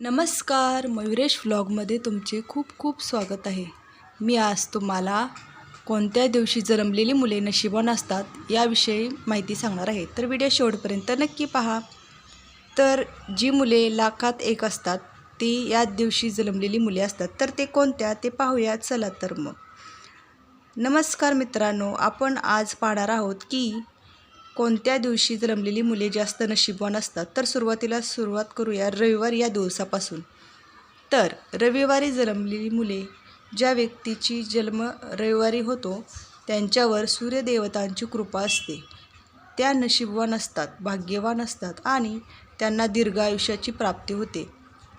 नमस्कार, मयुरेश व्लॉगमध्ये तुमचे खूप खूप स्वागत आहे. मी आज तुम्हाला कोणत्या दिवशी जन्मलेली मुले नशिबवान असतात याविषयी माहिती सांगणार आहे. तर व्हिडिओ शेवटपर्यंत नक्की पहा. तर जी मुले लाखात एक असतात ती याच दिवशी जन्मलेली मुले असतात. तर ते कोणत्या ते पाहूया. चला तर मग. नमस्कार मित्रांनो, आपण आज पाहणार आहोत की कोणत्या दिवशी जन्मलेली मुले जास्त नशीबवान असतात. तर सुरुवात करूया रविवार या दिवसापासून. तर रविवारी जन्मलेली मुले, ज्या व्यक्तीची जन्म रविवारी होतो त्यांच्यावर सूर्यदेवतांची कृपा असते. त्या नशीबवान असतात, भाग्यवान असतात आणि त्यांना दीर्घ आयुष्याची प्राप्ती होते.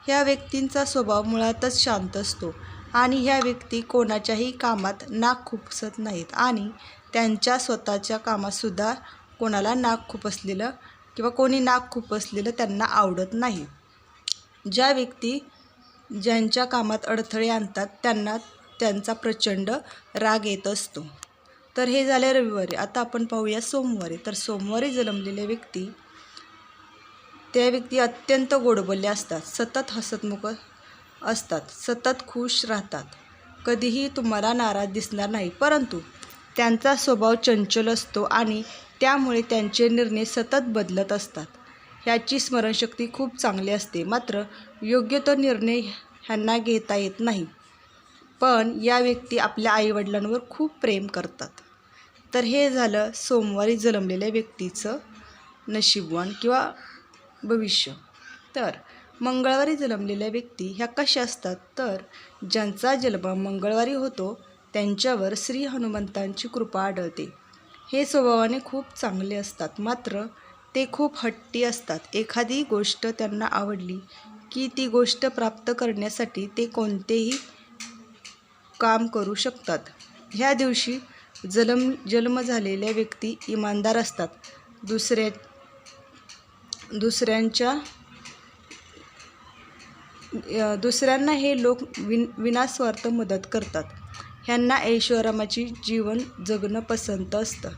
ह्या व्यक्तींचा स्वभाव मुळातच शांत असतो आणि ह्या व्यक्ती कोणाच्याही कामात नाक खुपसत नाहीत आणि त्यांच्या स्वतःच्या कामातसुद्धा कोणाला नाक खुपसलेलं किंवा कोणी नाक खुपसलेलं त्यांना आवडत नाही. ज्या व्यक्ती ज्यांच्या कामात अडथळे आणतात त्यांना त्यांचा प्रचंड राग येत असतो. तर हे झाले रविवारी. आता आपण पाहूया सोमवारी. तर सोमवारी जन्मलेले व्यक्ती, त्या व्यक्ती अत्यंत गोडबोले असतात, सतत हसतमुख असतात, सतत खुश राहतात, कधीही तुम्हाला नाराज दिसणार नाही. परंतु त्यांचा स्वभाव चंचल असतो आणि त्यामुळे त्यांचे निर्णय सतत बदलत असतात. ह्याची स्मरणशक्ती खूप चांगली असते, मात्र योग्य तो निर्णय ह्यांना घेता येत नाही. पण या व्यक्ती आपल्या आईवडिलांवर खूप प्रेम करतात. तर हे झालं सोमवारी जन्मलेल्या व्यक्तीचं नशीबवान किंवा भविष्य. तर मंगळवारी जन्मलेल्या व्यक्ती ह्या कशा असतात? तर ज्यांचा जन्म मंगळवारी होतो त्यांच्यावर श्री हनुमंतांची कृपा आढळते. हे स्वभावाने खूप चांगले असतात, मात्र ते खूप हट्टी असतात. एखादी गोष्ट त्यांना आवडली की ती गोष्ट प्राप्त करण्यासाठी ते कोणतेही काम करू शकतात. ह्या दिवशी जन्म झालेल्या व्यक्ती इमानदार असतात. दुसऱ्यांना हे लोक विनास्वार्थ मदत करतात. ह्यांना ऐशोआरामाची जीवन जगणं पसंत असतं.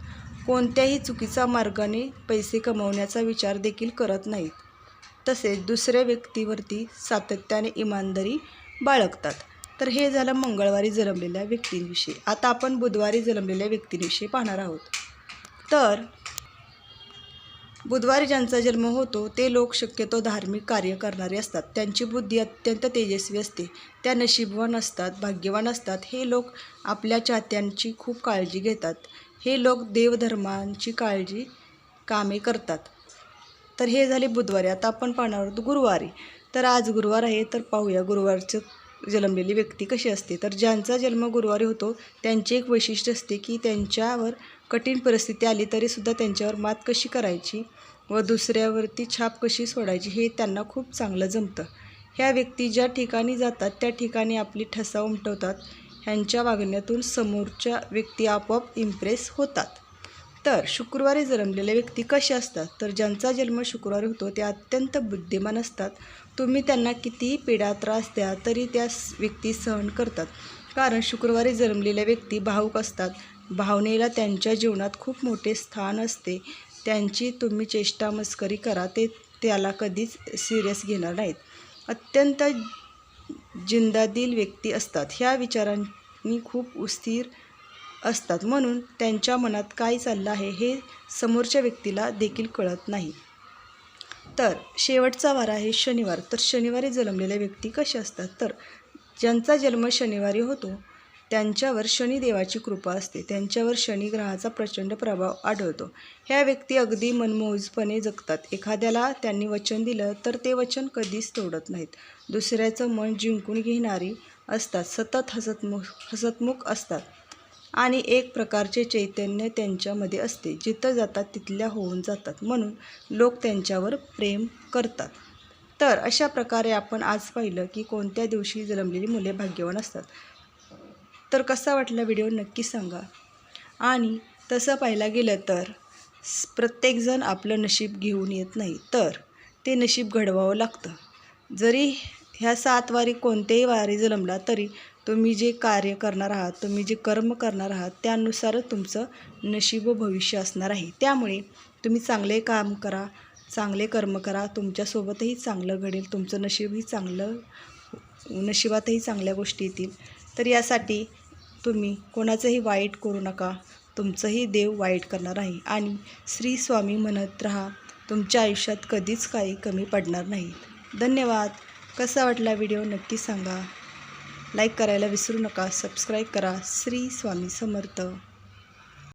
कोणत्याही चुकीच्या मार्गाने पैसे कमवण्याचा विचार देखील करत नाहीत. तसेच दुसऱ्या व्यक्तीवरती सातत्याने इमानदारी बाळगतात. तर हे झालं मंगळवारी जन्मलेल्या व्यक्तींविषयी. आता आपण बुधवारी जन्मलेल्या व्यक्तींविषयी पाहणार आहोत. तर बुधवारी ज्यांचा जन्म होतो ते लोक शक्यतो धार्मिक कार्य करणारे असतात. त्यांची बुद्धी अत्यंत तेजस्वी असते. त्या नशीबवान असतात, भाग्यवान असतात. हे लोक आपल्या चाहत्यांची खूप काळजी घेतात. हे लोक देवधर्मांची कामे करतात. तर हे झाले बुधवारी. आता आपण पाहणार आहोत गुरुवारी. तर आज गुरुवार आहे, तर पाहूया गुरुवारचं जन्मलेली व्यक्ती कशी असते. तर ज्यांचा जन्म गुरुवारी होतो त्यांचे एक वैशिष्ट्य असते की त्यांच्यावर कठीण परिस्थिती आली तरीसुद्धा त्यांच्यावर मात कशी करायची व दुसऱ्यावरती छाप कशी सोडायची हे त्यांना खूप चांगलं जमतं. ह्या व्यक्ती ज्या ठिकाणी जातात त्या ठिकाणी आपली ठसा उमटवतात. ह्यांच्या वागण्यातून समोरच्या व्यक्ती आपोआप इम्प्रेस होतात. तर शुक्रवारी जन्मलेल्या व्यक्ती कशा असतात? तर ज्यांचा जन्म शुक्रवारी होतो ते अत्यंत बुद्धिमान असतात. तुम्ही त्यांना कितीही पीडा त्रास द्या तरी त्या व्यक्ती सहन करतात. कारण शुक्रवारी जन्मलेल्या व्यक्ती भावुक असतात. भावनेला त्यांच्या जीवनात खूप मोठे स्थान असते. त्यांची तुम्ही चेष्टा मस्करी करा, ते त्याला कधीच सिरियस घेणार नाहीत. अत्यंत जिंदादिल व्यक्ती असतात. ह्या विचारांनी खूप अस्थिर असतात, म्हणून त्यांच्या मनात काय चाललं आहे हे समोरच्या व्यक्तीला देखील कळत नाही. तर शेवटचा वार आहे शनिवार. तर शनिवारी जन्मलेल्या व्यक्ती कशा असतात? तर ज्यांचा जन्म शनिवारी होतो त्यांच्यावर शनिदेवाची कृपा असते. त्यांच्यावर शनी ग्रहाचा प्रचंड प्रभाव आढळतो. ह्या व्यक्ती अगदी मनमोजपणे जगतात. एखाद्याला त्यांनी वचन दिलं तर ते वचन कधीच तोडत नाहीत. दुसऱ्याचं मन जिंकून घेणारी असतात. सतत हसतमुख असतात आणि एक प्रकारचे चैतन्य त्यांच्यामध्ये असते. जिथं जातात तिथल्या होऊन जातात, म्हणून लोक त्यांच्यावर प्रेम करतात. तर अशा प्रकारे आपण आज पाहिलं की कोणत्या दिवशी जन्मलेली मुले भाग्यवान असतात. तर कसा वाटला व्हिडिओ नक्की सांगा. आणि तसं पाहायला गेलं तर प्रत्येकजण आपलं नशीब घेऊन येत नाही, तर ते नशीब घडवावं लागतं. जरी ह्या 7 वारी कोणत्याही वारी जन्मला तरी तुम्ही जे कार्य करणार आहात, तुम्ही जे कर्म करणार आहात त्यानुसारच तुमचं नशीब व भविष्य असणार आहे. त्यामुळे तुम्ही चांगले काम करा, चांगले कर्म करा, तुमच्यासोबतही चांगलं घडेल, तुमचं नशिबातही चांगल्या गोष्टी येतील. तर यासाठी तुम्ही कोणाचंही वाईट करू नका, तुमचंही देव वाईट करणार आहे. आणि श्री स्वामी म्हणत राहा, तुमच्या आयुष्यात कधीच काही कमी पडणार नाही. धन्यवाद. कसा वाटला व्हिडिओ नक्की सांगा. लाईक करायला विसरू नका, सबस्क्राईब करा. श्री स्वामी समर्थ.